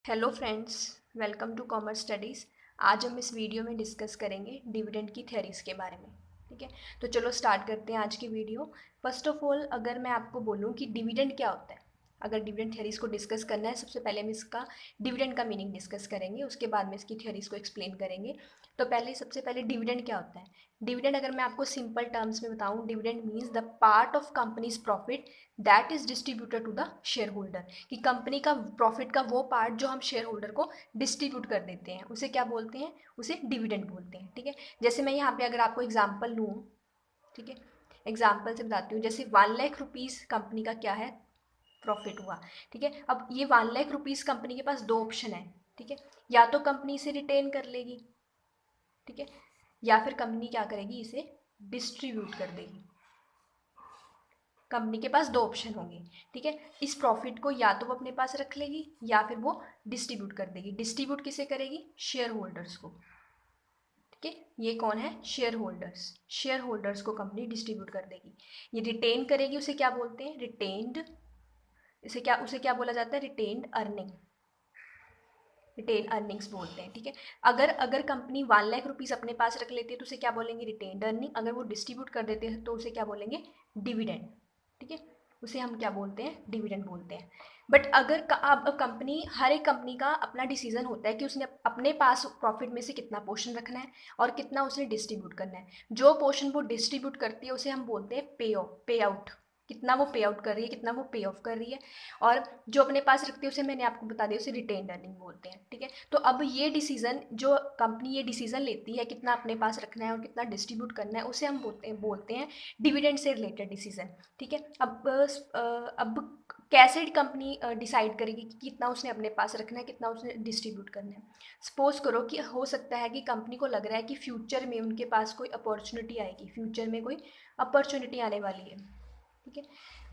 Hello friends, welcome to commerce studies. आज हम इस वीडियो में डिस्कस करेंगे डिविडेंड की थ्योरीज के बारे में। ठीक है, तो चलो स्टार्ट करते हैं आज की वीडियो। फर्स्ट ऑफ ऑल, अगर मैं आपको बोलूँ कि डिविडेंड क्या होता है, अगर डिविडेंड थ्योरीज को डिस्कस करना है, सबसे पहले हम इसका डिविडेंड का मीनिंग डिस्कस करेंगे, उसके बाद में इसकी थ्योरीज को एक्सप्लेन करेंगे। तो सबसे पहले डिविडेंड क्या होता है। डिविडेंड अगर मैं आपको सिंपल टर्म्स में बताऊँ, dividend means the part of company's profit that is distributed to the shareholder. कि कंपनी का प्रॉफिट का वो पार्ट जो हम शेयर होल्डर को डिस्ट्रीब्यूट कर देते हैं, उसे क्या बोलते हैं, उसे डिविडेंड बोलते हैं। ठीक है, जैसे मैं यहाँ पे अगर आपको एग्जांपल लूँ, ठीक है, एग्जांपल से बताती हूँ। जैसे 1 लाख रुपीज़ कंपनी का क्या है, प्रॉफिट हुआ। ठीक है, अब ये 1 लाख रुपीज़ कंपनी के पास दो ऑप्शन है। ठीक है, या तो कंपनी इसे रिटेन कर लेगी, ठीक है, या फिर कंपनी क्या करेगी, इसे डिस्ट्रीब्यूट कर देगी। कंपनी के पास दो ऑप्शन होंगे। ठीक है, इस प्रॉफिट को या तो वो अपने पास रख लेगी या फिर वो डिस्ट्रीब्यूट कर देगी। डिस्ट्रीब्यूट किसे करेगी, शेयर होल्डर्स को। ठीक है, ये कौन है, शेयर होल्डर्स। शेयर होल्डर्स को कंपनी डिस्ट्रीब्यूट कर देगी। ये रिटेन करेगी, उसे क्या बोलते हैं, रिटेन्ड। उसे क्या बोला जाता है, रिटेन्ड अर्निंग। रिटेन अर्निंग्स बोलते हैं। ठीक है, अगर अगर कंपनी 1 लाख रुपीज़ अपने पास रख लेती है तो उसे क्या बोलेंगे, रिटेन्ड अर्निंग। अगर वो डिस्ट्रीब्यूट कर देते हैं तो उसे क्या बोलेंगे, डिविडेंड। ठीक है, उसे हम क्या बोलते हैं, डिविडेंड बोलते हैं। बट अगर अब कंपनी, हर एक कंपनी का अपना डिसीजन होता है कि उसने अपने पास प्रॉफिट में से कितना पोर्शन रखना है और कितना उसने डिस्ट्रीब्यूट करना है। जो पोर्शन वो डिस्ट्रीब्यूट करती है उसे हम बोलते हैं पे आउट। कितना वो पे आउट कर रही है, कितना वो पे ऑफ कर रही है। और जो अपने पास रखती है उसे मैंने आपको बता दिया, उसे रिटेन्ड अर्निंग बोलते हैं। ठीक है, तो अब ये डिसीजन, जो कंपनी ये डिसीजन लेती है कितना अपने पास रखना है और कितना डिस्ट्रीब्यूट करना है, उसे हम बोलते हैं डिविडेंड से रिलेटेड डिसीजन। ठीक है, अब कैसे कंपनी डिसाइड करेगी कि कितना उसने अपने पास रखना है, कितना उसने डिस्ट्रीब्यूट करना है। सपोज करो कि हो सकता है कि कंपनी को लग रहा है कि फ्यूचर में उनके पास कोई अपॉर्चुनिटी आएगी, फ्यूचर में कोई अपॉर्चुनिटी आने वाली है। ठीक है,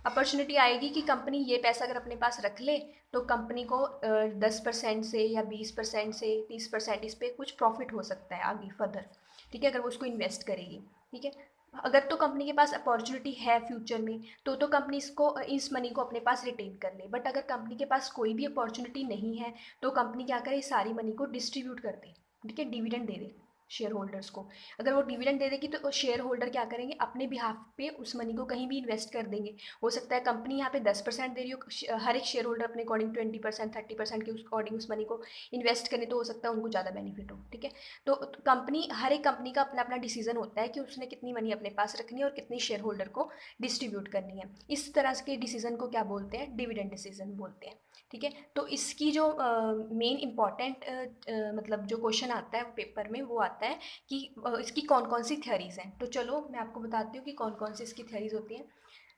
अपॉर्चुनिटी आएगी कि कंपनी ये पैसा अगर अपने पास रख ले तो कंपनी को 10% से या 20% से 30% इस पर कुछ प्रॉफिट हो सकता है आगे फर्दर। ठीक है, अगर वो उसको इन्वेस्ट करेगी। ठीक है, अगर तो कंपनी के पास अपॉर्चुनिटी है फ्यूचर में तो कंपनी इसको, इस मनी को अपने पास रिटेन कर ले। बट अगर कंपनी के पास कोई भी अपॉर्चुनिटी नहीं है तो कंपनी क्या करे, इस सारी मनी को डिस्ट्रीब्यूट कर दे। ठीक है, डिविडेंड दे दे शेयर होल्डर्स को। अगर वो डिविडेंड दे देगी तो शेयर होल्डर क्या करेंगे, अपने बिहाफ पे उस मनी को कहीं भी इन्वेस्ट कर देंगे। हो सकता है कंपनी यहाँ पे 10% दे रही हो, हर एक शेयर होल्डर अपने अकॉर्डिंग 20% 30% के अकॉर्डिंग उस मनी को इन्वेस्ट करें, तो हो सकता है उनको ज़्यादा बेनिफिट हो। ठीक है, तो कंपनी, हर एक कंपनी का अपना अपना डिसीजन होता है कि उसने कितनी मनी अपने पास रखनी है और कितनी शेयर होल्डर को डिस्ट्रीब्यूट करनी है। इस तरह के डिसीजन को क्या बोलते हैं, डिविडेंड डिसीजन बोलते हैं। ठीक है, तो इसकी जो मेन इंपॉर्टेंट मतलब जो क्वेश्चन आता है पेपर में, वो आता है कि इसकी कौन कौन सी थ्योरीज हैं। तो चलो मैं आपको बताती हूँ कि कौन कौन सी इसकी थ्योरीज होती हैं।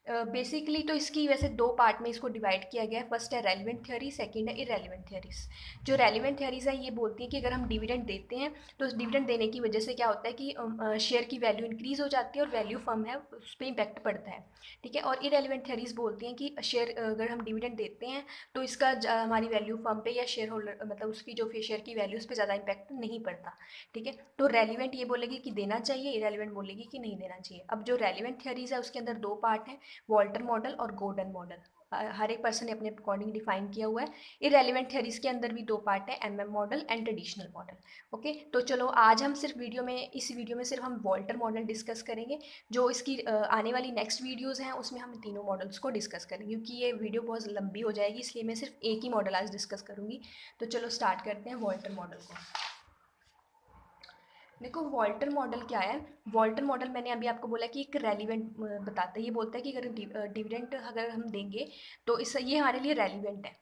बेसिकली तो इसकी वैसे दो पार्ट में इसको डिवाइड किया गया है। फर्स्ट है रेलिवेंट थ्योरी, सेकंड है इरेलीवेंट थ्योरीज। जो रेलिवेंट थ्योरीज है ये बोलती है कि अगर हम डिविडेंड देते हैं तो उस डिविडेंड देने की वजह से क्या होता है कि शेयर की वैल्यू इंक्रीज हो जाती है और वैल्यू फर्म है उस पर इम्पैक्ट पड़ता है। ठीक है, और इरेलीवेंट थ्योरीज बोलती हैं कि शेयर, अगर हम डिविडेंड देते हैं तो इसका हमारी वैल्यू फर्म पे या शेयर होल्डर, मतलब उसकी जो शेयर की वैल्यू, उस पर ज़्यादा इम्पैक्ट नहीं पड़ता। ठीक है, तो रेलिवेंट ये बोलेगी कि देना चाहिए, इरेलीवेंट बोलेगी कि नहीं देना चाहिए। अब जो रेलिवेंट थ्योरीज है उसके अंदर दो पार्ट हैं, वॉल्टर मॉडल और गोर्डन मॉडल। हर एक पर्सन ने अपने अकॉर्डिंग डिफाइन किया हुआ है। इरेलीवेंट थ्योरीज के अंदर भी दो पार्ट है, MM model and traditional model. Okay, तो चलो आज हम सिर्फ इस वीडियो में सिर्फ हम वॉल्टर मॉडल डिस्कस करेंगे। जो इसकी आने वाली नेक्स्ट वीडियोज़ हैं उसमें हम तीनों मॉडल्स को डिस्कस करेंगे, क्योंकि ये वीडियो बहुत लंबी हो जाएगी, इसलिए मैं सिर्फ एक ही मॉडल आज डिस्कस करूँगी। तो चलो स्टार्ट करते हैं वॉल्टर मॉडल को। देखो वॉल्टर मॉडल क्या है। वॉल्टर मॉडल मैंने अभी आपको बोला कि एक रेलिवेंट बताता है। ये बोलता है कि अगर डिविडेंड अगर हम देंगे तो इस ये हमारे लिए रेलिवेंट है,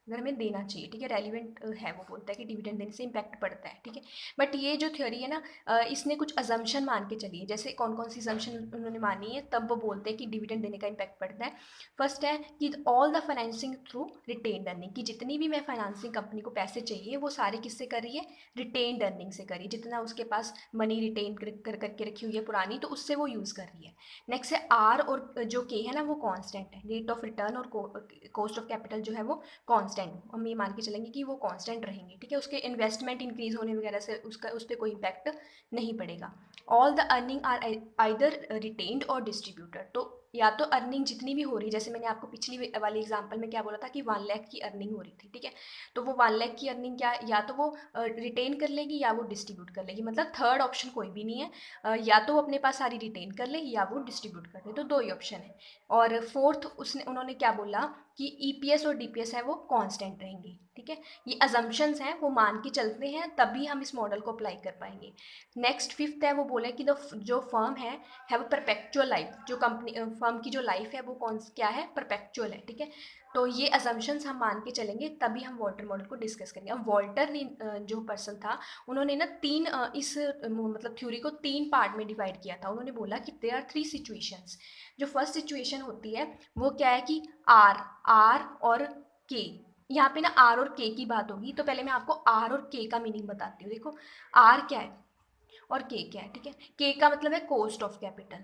अगर हमें देना चाहिए। ठीक है, रेलिवेंट है, वो बोलता है कि डिविडेंड देने से इम्पैक्ट पड़ता है। ठीक है, बट ये जो थ्योरी है ना, इसने कुछ अजम्पशन मान के चली है। जैसे कौन कौन सी अजम्पशन उन्होंने मानी है, तब वो बोलते हैं कि डिविडेंड देने का इम्पैक्ट पड़ता है। फर्स्ट है कि all the financing through retained earning, कि जितनी भी मैं फाइनेंसिंग कंपनी को पैसे चाहिए वो सारे किससे कर रही है, रिटेन्ड अर्निंग से कर रही है। जितना उसके पास मनी रिटेन करके रखी हुई है पुरानी, तो उससे वो यूज़ कर रही है। नेक्स्ट है आर, और जो के है ना वो कांस्टेंट है, रेट ऑफ रिटर्न और कॉस्ट ऑफ कैपिटल जो है वो कांस्टेंट, हम ये मान के चलेंगे कि वो कांस्टेंट रहेंगे। ठीक है, उसके इन्वेस्टमेंट इंक्रीज होने वगैरह से उस पर कोई इम्पैक्ट नहीं पड़ेगा। All the earning are either retained और डिस्ट्रीब्यूटेड, तो या तो अर्निंग जितनी भी हो रही, जैसे मैंने आपको पिछली वाली एग्जांपल में क्या बोला था कि 1 लाख की अर्निंग हो रही थी, ठीक है, तो वो 1 लाख की अर्निंग क्या, या तो वो रिटेन कर लेगी या वो डिस्ट्रीब्यूट कर लेगी, मतलब थर्ड ऑप्शन कोई भी नहीं है, या तो वो अपने पास सारी रिटेन कर ले या वो डिस्ट्रीब्यूट कर ले, तो दो ही ऑप्शन है। और फोर्थ उन्होंने क्या बोला कि ईपीएस और डीपीएस है वो कांस्टेंट रहेंगी, ठीक है, ये अजम्पशंस हैं, वो मान के चलते हैं तभी हम इस मॉडल को अप्लाई कर पाएंगे। नेक्स्ट फिफ्थ है, वो बोले कि जो फर्म है वो परपेचुअल लाइफ, जो कंपनी फर्म की जो लाइफ है वो क्या है, परपेचुअल है, ठीक है, तो ये अजम्पशंस हम मान के चलेंगे तभी हम वॉल्टर मॉडल को डिस्कस करेंगे। अब वॉल्टर ने जो पर्सन था, उन्होंने ना इस मतलब थ्योरी को 3 पार्ट में डिवाइड किया था। उन्होंने बोला कि देयर आर 3 सिचुएशंस। जो फर्स्ट सिचुएशन होती है वो क्या है कि आर और के, यहाँ पे ना आर और के की बात होगी, तो पहले मैं आपको आर और के का मीनिंग बताती हूँ। देखो आर क्या है और के क्या है, ठीक है, के का मतलब है कॉस्ट ऑफ कैपिटल,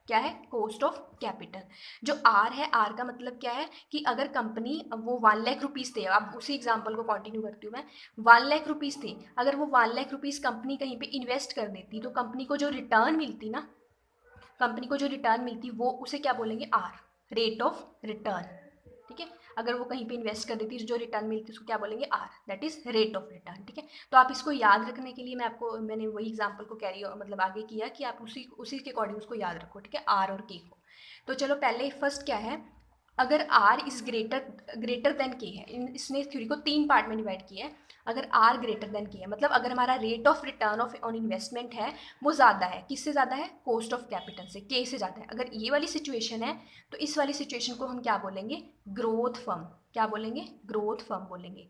क्या है, कॉस्ट ऑफ कैपिटल। जो आर है, आर का मतलब क्या है कि अगर कंपनी वो 1 लाख रुपीज़ थे, अब उसी एग्जांपल को कंटिन्यू करती हूँ मैं, 1 लाख रुपीज़ थे, अगर वो 1 लाख रुपीज़ कंपनी कहीं पे इन्वेस्ट कर देती तो कंपनी को जो रिटर्न मिलती ना, कंपनी को जो रिटर्न मिलती वो उसे क्या बोलेंगे, आर, रेट ऑफ रिटर्न, ठीक है, अगर वो कहीं पे इन्वेस्ट कर देती जो रिटर्न मिलती उसको क्या बोलेंगे, R, that is rate of return, ठीक है। तो आप इसको याद रखने के लिए मैंने वही एग्जांपल को कैरी मतलब आगे किया कि आप उसी के अकॉर्डिंग उसको याद रखो, ठीक है, आर और के को। तो चलो पहले फर्स्ट क्या है, अगर आर इज ग्रेटर देन के है, इसने थ्योरी को 3 पार्ट में डिवाइड किया है। अगर आर ग्रेटर देन के है, मतलब अगर हमारा rate of return on investment है वो ज़्यादा है, किससे ज़्यादा है, कॉस्ट ऑफ कैपिटल से, के से ज़्यादा है, अगर ये वाली सिचुएशन है तो इस वाली सिचुएशन को हम क्या बोलेंगे, ग्रोथ फर्म, क्या बोलेंगे, ग्रोथ फर्म बोलेंगे।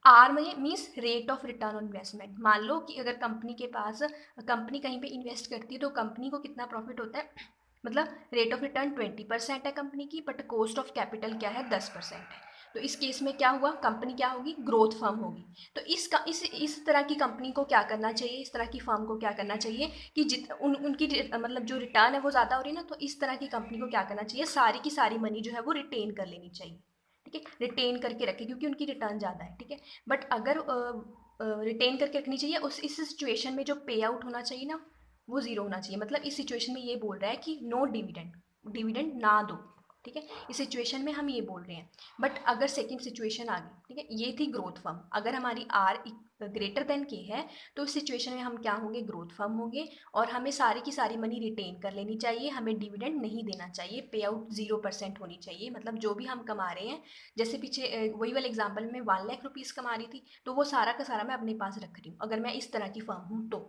आर में means rate of return on investment. मान लो कि अगर कंपनी कहीं पे इन्वेस्ट करती है तो कंपनी को कितना प्रॉफिट होता है, मतलब रेट ऑफ रिटर्न 20% है कंपनी की, बट कॉस्ट ऑफ कैपिटल क्या है, 10% है। तो इस केस में क्या हुआ, कंपनी क्या होगी, ग्रोथ फर्म होगी। तो इस तरह की कंपनी को क्या करना चाहिए, इस तरह की फर्म को क्या करना चाहिए कि उनकी मतलब जो रिटर्न है वो ज़्यादा हो रही है ना, तो इस तरह की कंपनी को क्या करना चाहिए, सारी की सारी मनी जो है वो रिटेन कर लेनी चाहिए, ठीक है, रिटेन करके रखे क्योंकि उनकी रिटर्न ज़्यादा है, ठीक है। बट अगर रिटेन करके रखनी चाहिए, इस सिचुएशन में जो पे आउट होना चाहिए ना वो ज़ीरो होना चाहिए, मतलब इस सिचुएशन में ये बोल रहा है कि नो डिविडेंड, डिविडेंड ना दो, ठीक है, इस सिचुएशन में हम ये बोल रहे हैं। बट अगर सेकंड सिचुएशन आ गई, ठीक है, ये थी ग्रोथ फर्म, अगर हमारी आर ग्रेटर देन के है तो इस सिचुएशन में हम क्या होंगे, ग्रोथ फर्म होंगे, और हमें सारी की सारी मनी रिटेन कर लेनी चाहिए, हमें डिविडेंड नहीं देना चाहिए, पे आउट 0% होनी चाहिए, मतलब जो भी हम कमा रहे हैं, जैसे पीछे वही वाले एग्जाम्पल में 1 लाख रुपीज़ कमा रही थी तो वो सारा का सारा मैं अपने पास रख रही हूँ, अगर मैं इस तरह की फर्म हूँ तो,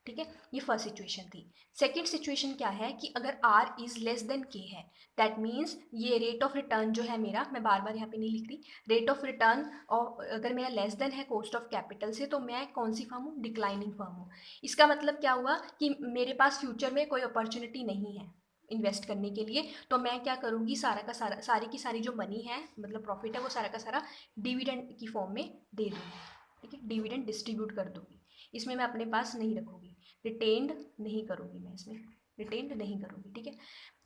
ठीक है, ये फर्स्ट सिचुएशन थी। सेकंड सिचुएशन क्या है कि अगर आर इज लेस देन के है, दैट मीन्स ये रेट ऑफ रिटर्न जो है मेरा, मैं बार बार यहाँ पे नहीं लिख रही, रेट ऑफ रिटर्न और अगर मेरा लेस देन है कॉस्ट ऑफ कैपिटल से, तो मैं कौन सी फर्म हूँ, डिक्लाइनिंग फर्म हूँ। इसका मतलब क्या हुआ कि मेरे पास फ्यूचर में कोई अपॉर्चुनिटी नहीं है इन्वेस्ट करने के लिए, तो मैं क्या करूँगी, सारा का सारा, सारी की सारी जो मनी है मतलब प्रॉफिट है वो सारा का सारा डिविडेंड की फॉर्म में दे दूँगी, ठीक है, डिविडेंड डिस्ट्रीब्यूट कर दूँगी, इसमें मैं अपने पास नहीं रखूँगी, रिटेन्ड नहीं करूँगी, मैं इसमें रिटेन्ड नहीं करूँगी, ठीक है।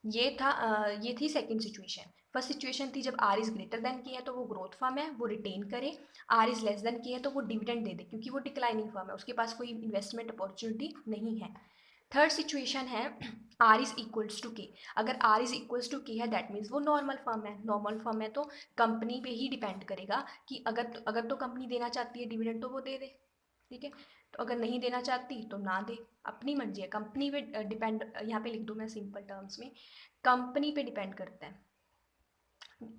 ये थी सेकंड सिचुएशन। फर्स्ट सिचुएशन थी जब आर इज ग्रेटर देन की है तो वो ग्रोथ फर्म है, वो रिटेन करे, आर इज लेस देन की है तो वो डिविडेंड दे दे क्योंकि वो डिक्लाइनिंग फर्म है, उसके पास कोई इन्वेस्टमेंट अपॉर्चुनिटी नहीं है। थर्ड सिचुएशन है आर इज इक्वल्स टू के, अगर आर इज इक्वल्स टू के है दैट मीन्स वो नॉर्मल फर्म है, नॉर्मल फर्म है तो कंपनी पे ही डिपेंड करेगा कि अगर तो कंपनी देना चाहती है डिविडेंड तो वो दे दे, ठीक है, तो अगर नहीं देना चाहती तो ना दे, अपनी मर्जी है, कंपनी पे डिपेंड, यहाँ पे लिख दूँ मैं सिंपल टर्म्स में, कंपनी पे डिपेंड करता है,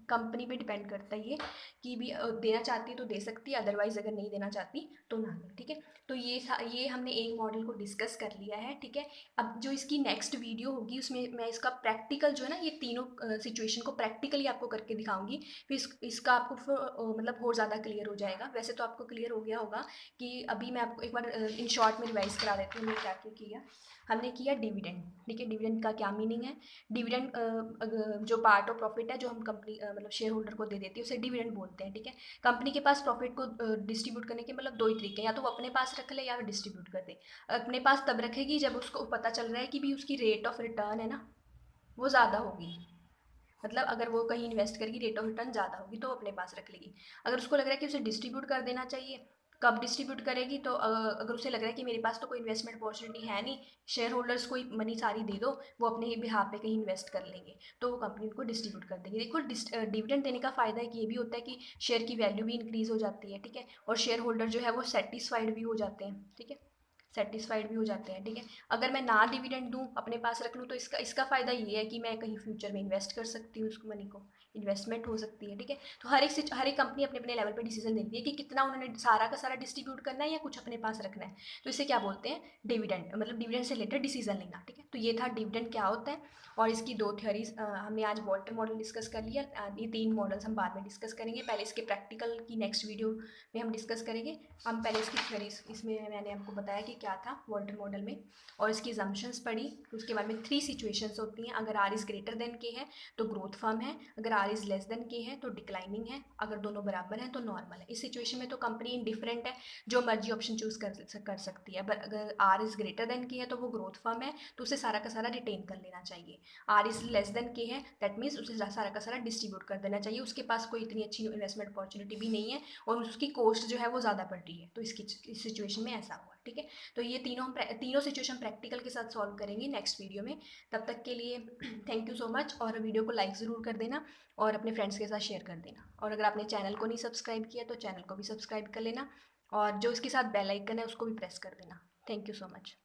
कंपनी पे डिपेंड करता है ये कि भी देना चाहती है तो दे सकती है, अदरवाइज अगर नहीं देना चाहती तो ना दे, ठीक है। तो ये हमने एक मॉडल को डिस्कस कर लिया है, ठीक है। अब जो इसकी नेक्स्ट वीडियो होगी उसमें मैं इसका प्रैक्टिकल जो है ना, ये तीनों सिचुएशन को प्रैक्टिकली आपको करके दिखाऊंगी, फिर इसका आपको मतलब और ज़्यादा क्लियर हो जाएगा। वैसे तो आपको क्लियर हो गया होगा कि अभी मैं आपको एक बार इन शॉर्ट में रिवाइज करा देती हूँ, हमने क्या क्या किया। हमने किया डिविडेंड, ठीक है, डिविडेंड का क्या मीनिंग है, डिविडेंड जो पार्ट ऑफ प्रॉफिट है जो हम कंपनी मतलब शेयर होल्डर को दे देती है उसे डिविडेंड बोलते हैं, ठीक है। कंपनी के पास प्रॉफिट को डिस्ट्रीब्यूट करने के मतलब दो ही तरीके हैं, या तो वो अपने पास रख ले या फिर डिस्ट्रीब्यूट कर दे। अपने पास तब रखेगी जब उसको पता चल रहा है कि भी उसकी रेट ऑफ रिटर्न है ना वो ज़्यादा होगी, मतलब अगर वो कहीं इन्वेस्ट करेगी रेट ऑफ रिटर्न ज़्यादा होगी तो अपने पास रख लेगी। अगर उसको लग रहा है कि उसे डिस्ट्रीब्यूट कर देना चाहिए कब डिस्ट्रीब्यूट करेगी, तो अगर उसे लग रहा है कि मेरे पास तो कोई इन्वेस्टमेंट अपॉर्चुनिटी है नहीं, शेयर होल्डर्स को मनी सारी दे दो, वो अपने बिहाफ पे कहीं इन्वेस्ट कर लेंगे, तो वो कंपनी उनको डिस्ट्रीब्यूट कर देगी। देखो डिविडेंड देने का फ़ायदा एक ये भी होता है कि शेयर की वैल्यू भी इंक्रीज़ हो जाती है, ठीक है, और शेयर होल्डर जो है वो सेटिस्फाइड भी हो जाते हैं, ठीक है, सेटिस्फाइड भी हो जाते हैं, ठीक है। अगर मैं ना डिविडेंड दूँ, अपने पास रख लूँ, तो इसका इसका फ़ायदा ये है कि मैं कहीं फ्यूचर में इन्वेस्ट कर सकती हूँ, उसको मनी को इन्वेस्टमेंट हो सकती है, ठीक है। तो हर एक कंपनी अपने अपने लेवल पे डिसीजन लेती है कि कितना उन्होंने सारा का सारा डिस्ट्रीब्यूट करना है या कुछ अपने पास रखना है। तो इसे क्या बोलते हैं, डिविडेंड, मतलब डिविडेंड से रिलेटेड डिसीजन लेना, ठीक है। तो ये था डिविडेंड क्या होता है, और इसकी दो थ्योरीज हमने आज वॉल्टर मॉडल डिस्कस कर लिया। ये तीन मॉडल्स हम बाद में डिस्कस करेंगे, पहले इसके प्रैक्टिकल की नेक्स्ट वीडियो में हम डिस्कस करेंगे। हम पहले इसकी थ्योरीज, इसमें मैंने आपको बताया कि क्या था वॉल्टर मॉडल में, और इसकी जम्पशंस पढ़ी। उसके बाद में 3 सिचुएशंस होती हैं, अगर आर इज़ ग्रेटर देन के है तो ग्रोथ फर्म है, अगर आर इज़ लेस देन के है तो डिक्लाइनिंग है, अगर दोनों बराबर हैं तो नॉर्मल है। इस सिचुएशन में तो कंपनी इंडिफरेंट है, जो मर्जी ऑप्शन चूज कर सकती है। बट अगर आर इज़ ग्रेटर देन के है तो वो ग्रोथ फर्म है, तो उसे सारा का सारा रिटेन कर लेना चाहिए। आर इज़ लेस देन के है, दैट मीन्स उसे सारा का सारा डिस्ट्रीब्यूट कर देना चाहिए, उसके पास कोई इतनी अच्छी इन्वेस्टमेंट अपॉर्चुनिटी भी नहीं है और उसकी कॉस्ट जो है वो ज़्यादा पड़ रही है, तो इसकी इस सिचुएशन में ऐसा हुआ, ठीक है। तो ये तीनों सिचुएशन प्रैक्टिकल के साथ सॉल्व करेंगे नेक्स्ट वीडियो में। तब तक के लिए थैंक यू सो मच, और वीडियो को लाइक ज़रूर कर देना और अपने फ्रेंड्स के साथ शेयर कर देना। और अगर आपने चैनल को नहीं सब्सक्राइब किया तो चैनल को भी सब्सक्राइब कर लेना, और जो इसके साथ बेल आइकन है उसको भी प्रेस कर देना। Thank you so much.